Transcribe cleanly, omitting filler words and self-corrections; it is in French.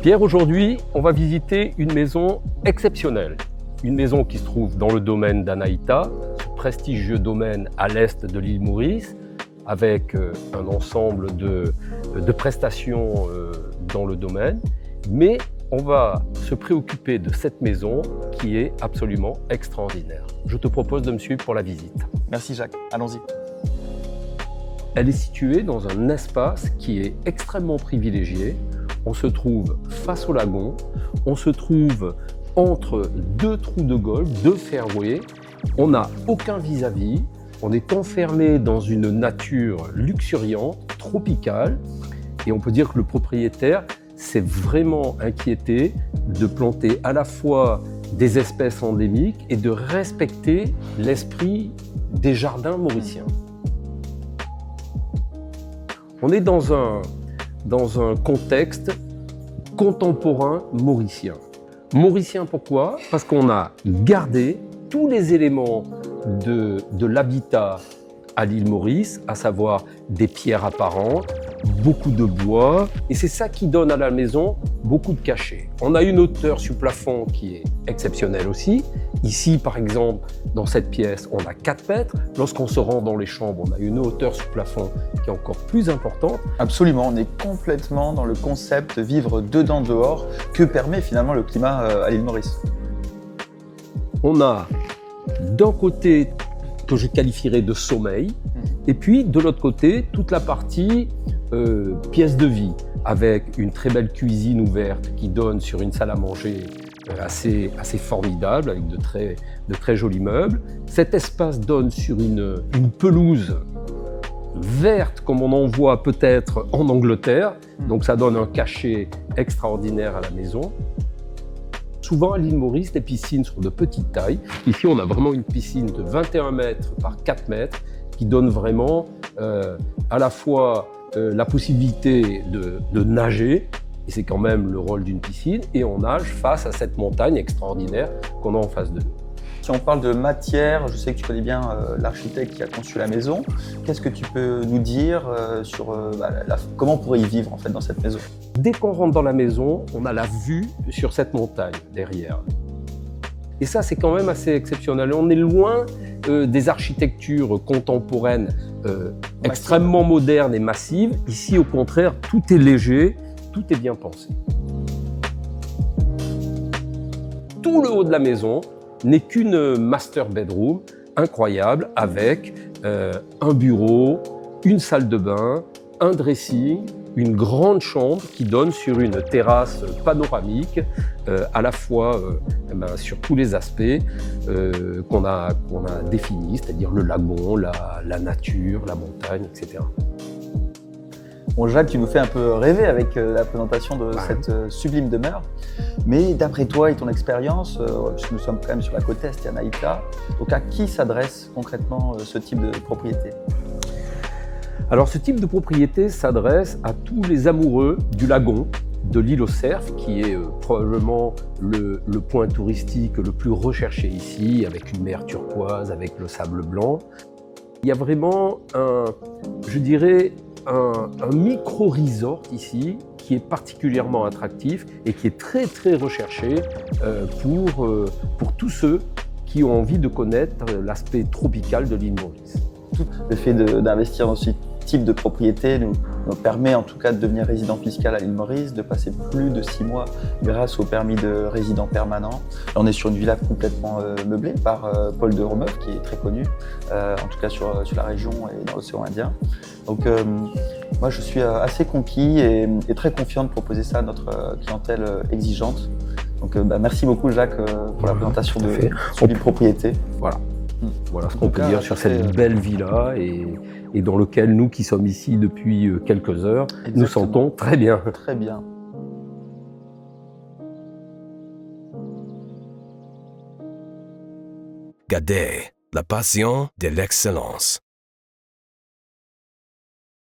Pierre, aujourd'hui, on va visiter une maison exceptionnelle. Une maison qui se trouve dans le domaine d'Anahita, ce prestigieux domaine à l'est de l'île Maurice, avec un ensemble de prestations dans le domaine. Mais on va se préoccuper de cette maison qui est absolument extraordinaire. Je te propose de me suivre pour la visite. Merci Jacques, allons-y. Elle est située dans un espace qui est extrêmement privilégié. On se trouve face au lagon, on se trouve entre deux trous de golf, deux fairways. On n'a aucun vis-à-vis, on est enfermé dans une nature luxuriante, tropicale. Et on peut dire que le propriétaire s'est vraiment inquiété de planter à la fois des espèces endémiques et de respecter l'esprit des jardins mauriciens. On est dans un contexte contemporain mauricien. Mauricien pourquoi? Parce qu'on a gardé tous les éléments de l'habitat à l'île Maurice, à savoir des pierres apparentes, beaucoup de bois, et c'est ça qui donne à la maison beaucoup de cachet. On a une hauteur sur plafond qui est exceptionnelle aussi. Ici, par exemple, dans cette pièce, on a 4 mètres. Lorsqu'on se rend dans les chambres, on a une hauteur sur plafond qui est encore plus importante. Absolument, on est complètement dans le concept vivre dedans dehors que permet finalement le climat à l'île Maurice. On a d'un côté que je qualifierais de sommeil, et puis de l'autre côté, toute la partie pièce de vie, avec une très belle cuisine ouverte qui donne sur une salle à manger assez formidable, avec de très jolis meubles. Cet espace donne sur une pelouse verte, comme on en voit peut-être en Angleterre, donc ça donne un cachet extraordinaire à la maison. Souvent à l'île Maurice, les piscines sont de petite taille. Ici, on a vraiment une piscine de 21 mètres par 4 mètres qui donne vraiment à la fois la possibilité de nager, et c'est quand même le rôle d'une piscine, et on nage face à cette montagne extraordinaire qu'on a en face de nous. Si on parle de matière, je sais que tu connais bien l'architecte qui a conçu la maison. Qu'est-ce que tu peux nous dire sur comment on pourrait y vivre en fait dans cette maison? Dès qu'on rentre dans la maison, on a la vue sur cette montagne derrière. Et ça, c'est quand même assez exceptionnel. On est loin des architectures contemporaines extrêmement modernes et massives. Ici, au contraire, tout est léger, tout est bien pensé. Tout le haut de la maison n'est qu'une master bedroom incroyable avec un bureau, une salle de bain, un dressing, une grande chambre qui donne sur une terrasse panoramique à la fois sur tous les aspects qu'on a définis, c'est-à-dire le lagon, la nature, la montagne, etc. Bon, Jacques, tu nous fais un peu rêver avec la présentation de cette sublime demeure. Mais d'après toi et ton expérience, puisque nous sommes quand même sur la côte est, Anahita, donc à qui s'adresse concrètement ce type de propriété? Alors ce type de propriété s'adresse à tous les amoureux du lagon, de l'île aux cerfs, qui est probablement le point touristique le plus recherché ici, avec une mer turquoise, avec le sable blanc. Il y a vraiment je dirais, un micro-resort ici qui est particulièrement attractif et qui est très très recherché pour tous ceux qui ont envie de connaître l'aspect tropical de l'île Maurice. Le fait d'investir dans ce type de propriété nous permet en tout cas de devenir résident fiscal à l'île Maurice, de passer plus de 6 mois grâce au permis de résident permanent. Là, on est sur une villa complètement meublée par Paul de Romeuf, qui est très connu, en tout cas sur la région et dans l'océan Indien. Donc moi je suis assez conquis et très confiant de proposer ça à notre clientèle exigeante. Donc merci beaucoup Jacques pour la présentation de cette propriété. Voilà ce qu'on peut dire sur cette belle villa et dans lequel nous qui sommes ici depuis quelques heures, nous sentons très bien. Très bien. Cadet, la passion de l'excellence.